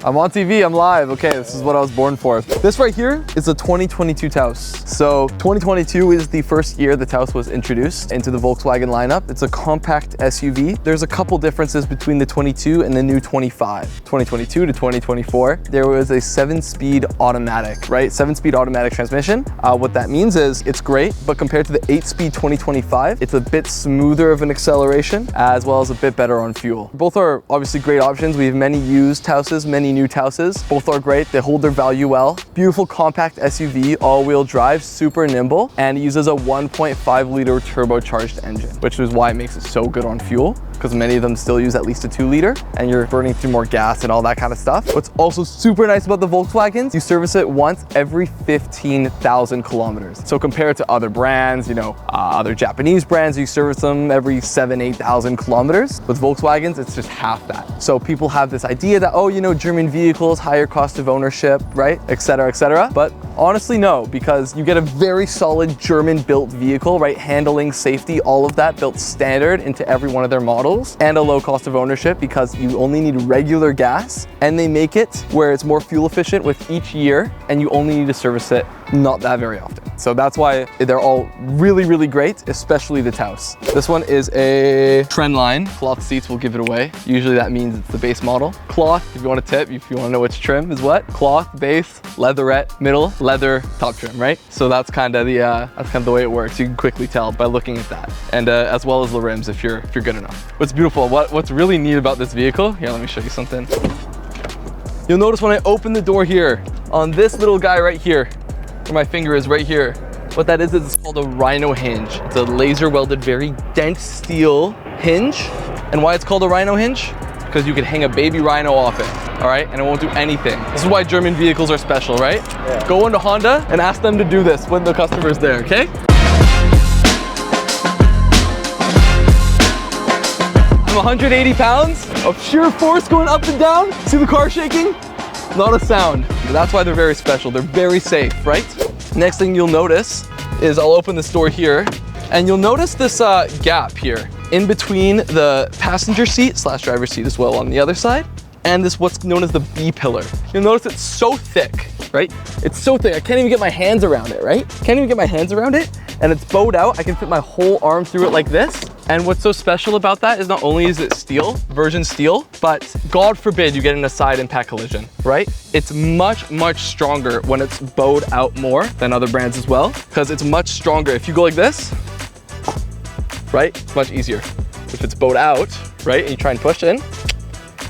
I'm on TV, I'm live. Okay, this is what I was born for. This right here is a 2022 Taos. So 2022 is the first year the Taos was introduced into the Volkswagen lineup. It's a compact SUV. There's a couple differences between the 22 and the new 25. 2022 to 2024, there was a 7-speed automatic, right? 7-speed automatic transmission. What that means is it's great, but compared to the 8-speed 2025, it's a bit smoother of an acceleration, as well as a bit better on fuel. Both are obviously great options. We have many used Taoses, many new Taoses. Both are great. They hold their value well. Beautiful compact SUV, all-wheel drive, super nimble, and it uses a 1.5 liter turbocharged engine, which is why it makes it so good on fuel, because many of them still use at least a 2 liter and you're burning through more gas and all that kind of stuff. What's also super nice about the Volkswagens, you service it once every 15,000 kilometers. So compared to other brands, you know, other Japanese brands, you service them every 8,000 kilometers. With Volkswagens, it's just half that. So people have this idea that, oh, you know, German vehicles, higher cost of ownership, right? Et cetera, et cetera. But honestly, no, because you get a very solid German built vehicle, right? Handling, safety, all of that built standard into every one of their models, and a low cost of ownership because you only need regular gas, and they make it where it's more fuel efficient with each year, and you only need to service it not that very often. So that's why they're all really, really great, especially the Taos. This one is a Trendline. Cloth seats will give it away. Usually that means it's the base model. Cloth, if you want to tip, if you want to know which trim is what. Cloth, base, leatherette, middle, leather, top trim, right? So that's kind of the way it works. You can quickly tell by looking at that. And as well as the rims if you're good enough. What's beautiful, what's really neat about this vehicle, here, let me show you something. You'll notice when I open the door here, on this little guy right here, where my finger is right here, what that is it's called a rhino hinge. It's a laser welded, very dense steel hinge. And why it's called a rhino hinge? Because you can hang a baby rhino off it, all right? And it won't do anything. This is why German vehicles are special, right? Yeah. Go into Honda and ask them to do this when the customer's there, okay? I'm 180 pounds of sheer force going up and down. See the car shaking? Not a sound. That's why they're very special. They're very safe, right? Next thing you'll notice is I'll open this door here, and you'll notice this gap here in between the passenger seat / driver's seat as well on the other side, and this what's known as the B pillar. You'll notice it's so thick, right? It's so thick, I can't even get my hands around it, right? Can't even get my hands around it, and it's bowed out. I can fit my whole arm through it like this. And what's so special about that is not only is it steel, virgin steel, but God forbid you get in a side impact collision, right? It's much, much stronger when it's bowed out more than other brands as well, because it's much stronger. If you go like this, right, it's much easier. If it's bowed out, right, and you try and push in,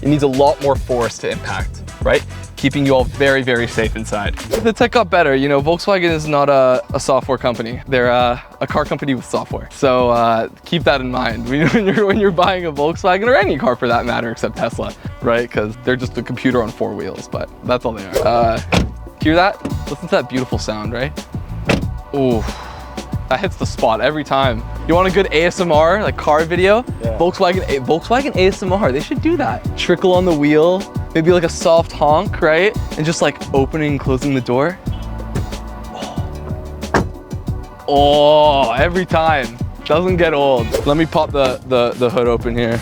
it needs a lot more force to impact, right? Keeping you all very, very safe inside. The tech got better. You know, Volkswagen is not a software company. They're a car company with software. So keep that in mind when you're buying a Volkswagen, or any car for that matter, except Tesla, right? Because they're just a computer on 4 wheels, but that's all they are. Hear that? Listen to that beautiful sound, right? Ooh. That hits the spot every time. You want a good ASMR, like car video? Yeah. Volkswagen ASMR, they should do that. Trickle on the wheel, maybe like a soft honk, right? And just like opening and closing the door. Oh, every time. Doesn't get old. Let me pop the hood open here.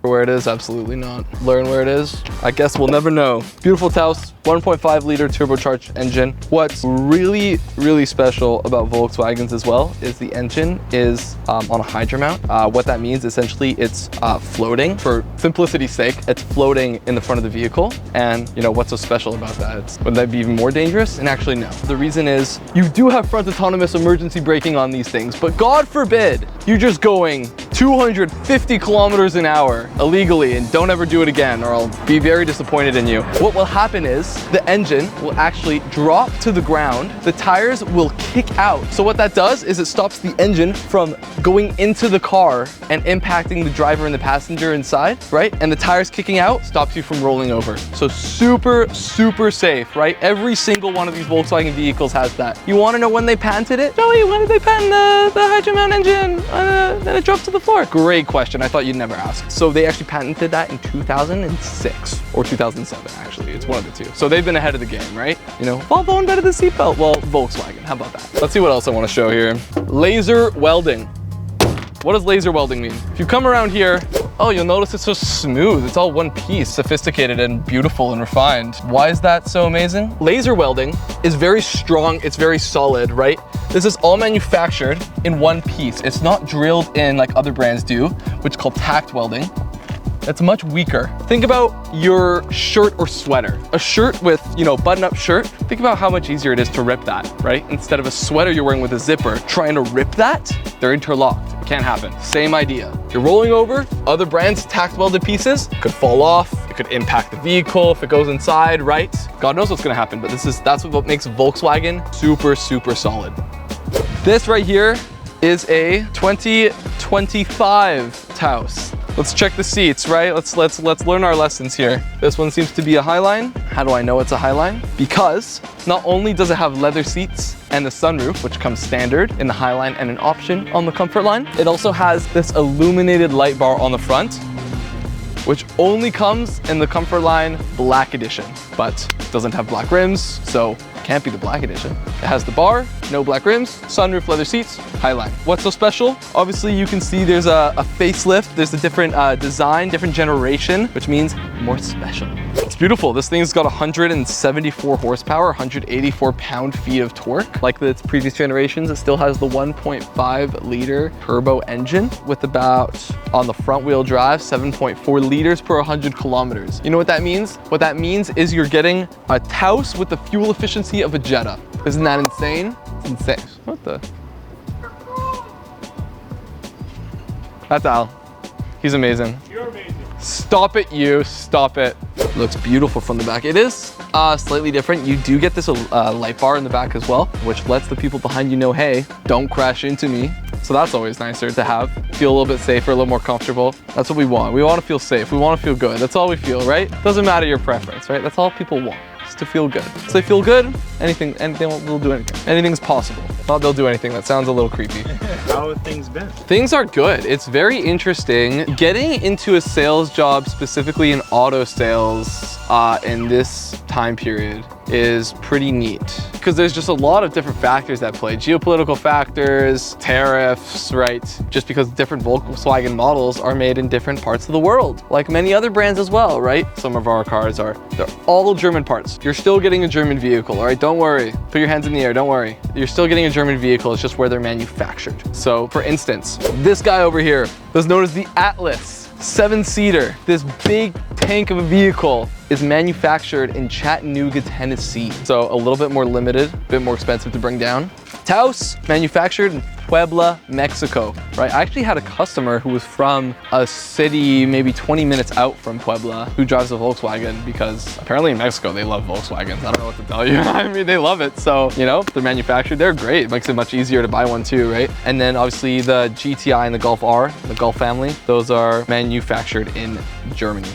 Where it is, absolutely not. Learn where it is, I guess we'll never know. Beautiful Taos, 1.5 liter turbocharged engine. What's really, really special about Volkswagens as well is the engine is on a hydro mount. What that means, essentially, it's floating. For simplicity's sake, it's floating in the front of the vehicle. And you know, what's so special about that? Would that be even more dangerous? And actually, no. The reason is you do have front autonomous emergency braking on these things, but God forbid you're just going 250 kilometers an hour illegally, and don't ever do it again, or I'll be very disappointed in you. What will happen is the engine will actually drop to the ground, the tires will kick out. So what that does is it stops the engine from going into the car and impacting the driver and the passenger inside, right? And the tires kicking out stops you from rolling over. So super, super safe, right? Every single one of these Volkswagen vehicles has that. You want to know when they patented it? Joey, when did they patent the hydro mount engine? Then it dropped to the floor. Great question. I thought you'd never ask. So they actually patented that in 2006 or 2007, actually. It's one of the two. So they've been ahead of the game, right? You know, Volvo invented the seatbelt. Well, Volkswagen, how about that? Let's see what else I want to show here. Laser welding. What does laser welding mean? If you come around here, Oh, you'll notice it's so smooth. It's all one piece, sophisticated and beautiful and refined. Why is that so amazing? Laser welding is very strong. It's very solid, right? This is all manufactured in one piece. It's not drilled in like other brands do, which is called tack welding. It's much weaker. Think about your shirt or sweater. A shirt with, button-up shirt. Think about how much easier it is to rip that, right? Instead of a sweater you're wearing with a zipper, trying to rip that, they're interlocked. It can't happen. Same idea. You're rolling over, other brands' tack welded pieces could fall off. It could impact the vehicle if it goes inside, right? God knows what's gonna happen, but that's what makes Volkswagen super, super solid. This right here is a 2025 Taos. Let's check the seats, right? Let's learn our lessons here. This one seems to be a Highline. How do I know it's a Highline? Because not only does it have leather seats and the sunroof, which comes standard in the Highline and an option on the Comfort line, it also has this illuminated light bar on the front, which only comes in the Comfort Line Black Edition, but doesn't have black rims, so can't be the Black Edition. It has the bar, no black rims, sunroof, leather seats, Highline. What's so special? Obviously you can see there's a facelift, there's a different design, different generation, which means more special. It's beautiful. This thing's got 174 horsepower, 184 pound-feet of torque. Like its previous generations, it still has the 1.5 liter turbo engine with about, on the front wheel drive, 7.4 liters per 100 kilometers. You know what that means? What that means is you're getting a Taos with the fuel efficiency of a Jetta. Isn't that insane? It's insane. What the? That's Al. He's amazing. You're amazing. Stop it, you. Stop it. Looks beautiful from the back. It is slightly different. You do get this light bar in the back as well, which lets the people behind you know, hey, don't crash into me. So that's always nicer to have. Feel a little bit safer, a little more comfortable. That's what we want. We want to feel safe. We want to feel good. That's all we feel, right? Doesn't matter your preference, right? That's all people want. To feel good. So they feel good, anything will do anything. Anything's possible. Not they'll do anything. That sounds a little creepy. How have things been? Things are good. It's very interesting. Getting into a sales job, specifically in auto sales, in this time period is pretty neat because there's just a lot of different factors that play. Geopolitical factors, tariffs, right? Just because different Volkswagen models are made in different parts of the world, like many other brands as well, right? Some of our cars they're all German parts. You're still getting a German vehicle, all right? Don't worry. Put your hands in the air, don't worry. You're still getting a German vehicle, it's just where they're manufactured. So for instance, this guy over here was known as the Atlas 7-seater. This big tank of a vehicle is manufactured in Chattanooga, Tennessee. So a little bit more limited, a bit more expensive to bring down. Taos, manufactured in Puebla, Mexico, right? I actually had a customer who was from a city maybe 20 minutes out from Puebla who drives a Volkswagen because apparently in Mexico, they love Volkswagens. I don't know what to tell you. I mean, they love it. So, they're manufactured, they're great. It makes it much easier to buy one too, right? And then obviously the GTI and the Golf R, the Golf family, those are manufactured in Germany.